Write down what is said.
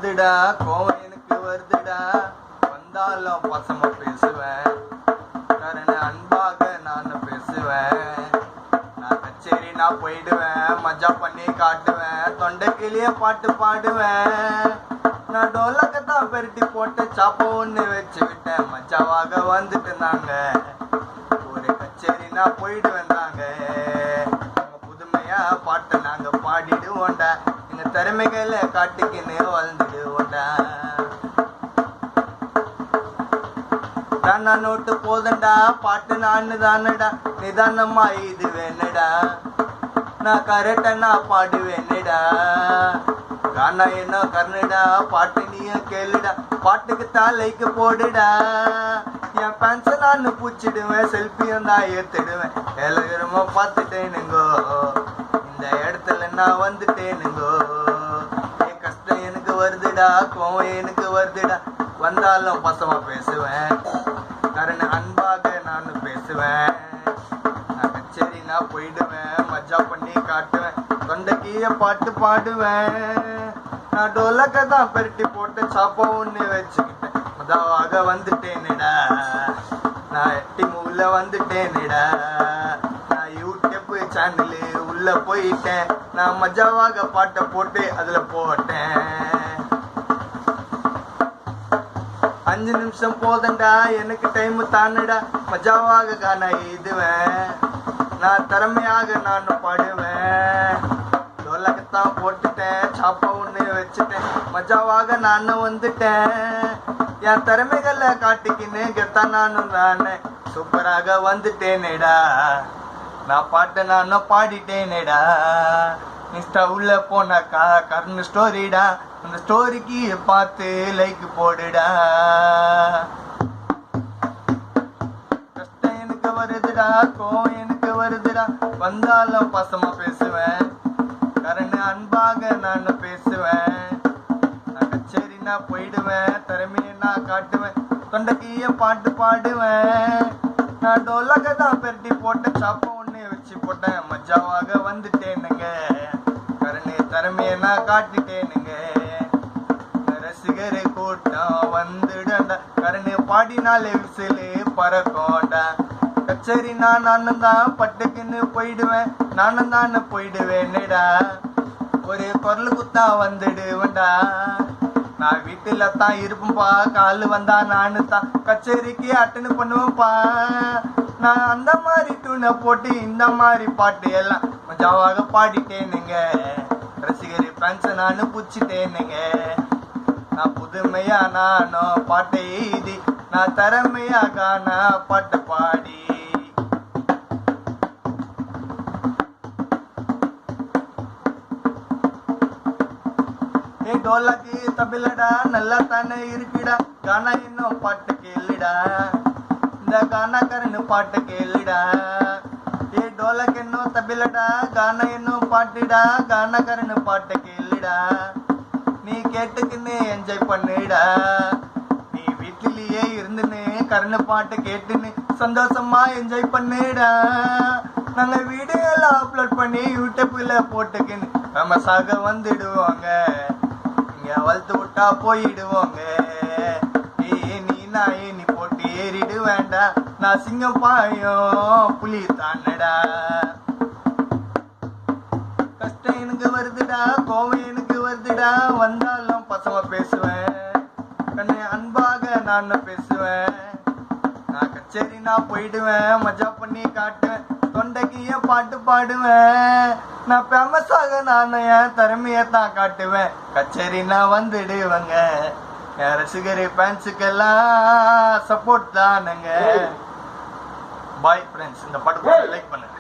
வருதுடா, கோவம் எனக்கு வருதுடா. வந்தாலும் பசமா பேசுவேன், கரண அன்பாக நான் பேசுவேன். நான் கச்சேரி நான் போயிடுவேன், மஜா பண்ணி காட்டுவேன், தொண்டைக்கிளிய பாட்டு பாடுவேன். நான் டோலக்கத்தான் பெருட்டி போட்டு சாப்ப ஒண்ணு வச்சு விட்டேன், மஜாவாக வந்துட்டு நாங்க ஒரு கச்சேரி நான் போயிடுவேன். நாங்க புதுமையா பாட்டு நாங்க பாடிடுவோண்டா, எங்க திறமைகளை காட்டிக்கின்னு வாழ்ந்துடுவோண்டா. நான் நோட்டு போதண்டா, பாட்டு நானு தானடா, நிதானமா இது வேணுடா, நான் கரெக்டா நான் பாடுவேன்டா. கானா என்ன கர்ணடா, பாட்டு நீயும் கேளுடா, பாட்டுக்கு தலைக்கு போடுடா. என் பேன்ஸ நான் பூச்சிடுவேன், செல்ஃபியும் தான் ஏத்துடுவேன். எல்லாருமா பார்த்துட்டேனுங்கோ, இந்த இடத்துல நான் வந்துட்டேனுங்கோ. என் கஷ்டம் எனக்கு வருதுடா, கோவம் எனக்கு வருதுடா. வந்தாலும் பசமா பேசுவேன், கரண அன்பாக நான் பேசுவேன். நான் கச்சேரி நான் போயிடுவேன், மஜா பண்ணி காட்டுவேன், தொண்டைக்கிய பாட்டு பாடுவேன். நான் டோலக்க தான் பெருட்டி போட்டு சாப்ப ஒண்ணு வச்சுக்கிட்டேன், மதாவாக வந்துட்டேன்டா. நான் எட்டி மூல வந்துட்டேன்டா. நான் யூடியூப் சேனலு உள்ள போயிட்டேன், நான் மஜாவாக பாட்டை போட்டு அதுல போட்டேன். 5 நிமிஷம் போதண்டா, எனக்கு டைம் தானடா, மஜாவாக காண இதுவேன். நான் திறமையாக நான் பாடுவேன், டோலக்கத்தான் போட்டுட்டேன், சாப்பா ஒண்ணு வச்சுட்டேன், மஜாவாக நானும் வந்துட்டேன். என் திறமைகளை காட்டிக்கின்னு கெத்தான் நானும் தானே சூப்பராக வந்துட்டேனேடா. நான் பாட்டை நானும் பாடிட்டேனேடா. இன்ஸ்டா உள்ள போனாக்கா கர்ண ஸ்டோரிடா, அந்த ஸ்டோரிக்கு பார்த்து லைக் போடுடா. கஷ்டம் எனக்கு வருதுடா, கோவம் எனக்கு வருதுடா. வந்தாலும் பசமா பேசுவேன், கரண அன்பாக நான் பேசுவேன். நான் கச்சேரி நான் போயிடுவேன், திறமையை நான் காட்டுவேன், தொண்டைக்கிய பாட்டு பாடுவேன். நான் டோலக்க தான் பெருட்டி போட்டு சாப்ப ஒண்ணு வச்சு போட்டேன், மஜாவாக வந்துட்டேனுங்க, கரணை திறமையை நான் காட்டிட்டேனுங்க. ரசிகர் கூட்டம் வந்துடண்டா, கரணை பாடினாலே விசிலு பறக்கோண்டா. கச்சேரி நானும் தான் பட்டுக்குன்னு போயிடுவேன், நானும் தானே போயிடுவேன்டா. ஒரு குரல் குத்தா வந்துடுவேன்டா. நான் வீட்டுல தான் இருப்பேன்பா, காலு வந்தா நானு தான் கச்சேரிக்கு அட்டென்ட் பண்ணுவேன்ப்பா. நான் அந்த மாதிரி டூனை போட்டு இந்த மாதிரி பாட்டு எல்லாம் மஜாவாக பாடிட்டேனுங்க, ரசிகர் ஃபேன்ஸ் நானு பூச்சிட்டேனுங்க. நான் புதுமையா நானும் பாட்டை எழுதி, நான் திறமையாக நான் பாட்டு பாடி. டோலக்கு தபிலடா நல்லா தானே இருக்குடா, கானா இன்னும் பாட்டு கேளுடா, இந்த கானாக்காரன்னு பாட்டு கேளுடா. டோலக்கு இன்னும் தபிலடா, கானா இன்னும் பாட்டுடா, கானாக்காரன்னு பாட்டு கேளுடா. நீ கேட்டுக்குன்னு என்ஜாய் பண்ணுடா, நீ வீட்டிலேயே இருந்துன்னு கரண பாட்டு கேட்டுன்னு சந்தோஷமா என்ஜாய் பண்ணுடா. நாங்க வீடியோ எல்லாம் அப்லோட் பண்ணி யூடியூப்ல போட்டுக்குன்னு ஃபேமஸாக வந்துடுவாங்க, வளர்த்து விட்டா போயிடுவோங்க. நீ போட்டு ஏறிடு வேண்டாம், நான் சிங்கம் பாயும் புலி தானடா. கஷ்டம் எனக்கு வருதுடா, கோவம் எனக்கு வருதுடா. வந்தாலும் பசமா பேசுவேன், கண்ணை அன்பாக நான் பேசுவேன். நான் கச்சேரி நான் போயிடுவேன், மஜா பண்ணி காட்டுவேன், தொண்டைக்கிய பாட்டு பாடுவேன். நான் ஃபேமஸாக நான் என் திறமையை தான் காட்டுவேன், கச்சேரி நான் வந்துடுவேங்க. என் ரசிகர் ஃபேன்ஸுக்கெல்லாம் சப்போர்ட் தானுங்க. பாய் ஃப்ரெண்ட்ஸ், இந்த பாட்டு லைக் பண்ணுங்க.